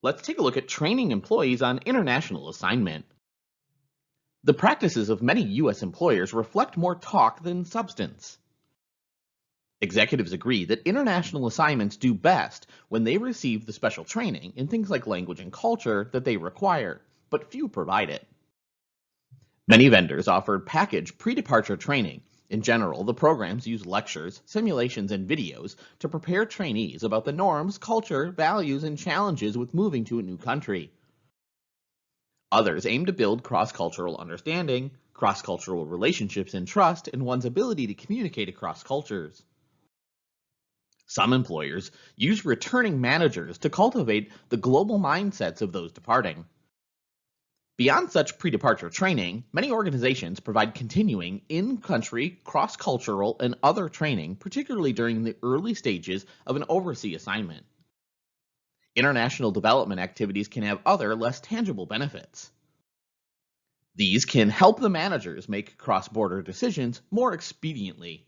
Let's take a look at training employees on international assignment. The practices of many U.S. employers reflect more talk than substance. Executives agree that international assignments do best when they receive the special training in things like language and culture that they require, but few provide it. Many vendors offer packaged pre-departure training. In general, the programs use lectures, simulations, and videos to prepare trainees about the norms, culture, values, and challenges with moving to a new country. Others aim to build cross-cultural understanding, cross-cultural relationships, and trust in one's ability to communicate across cultures. Some employers use returning managers to cultivate the global mindsets of those departing. Beyond such pre-departure training, many organizations provide continuing in-country, cross-cultural, and other training, particularly during the early stages of an overseas assignment. International development activities can have other, less tangible benefits. These can help the managers make cross-border decisions more expediently.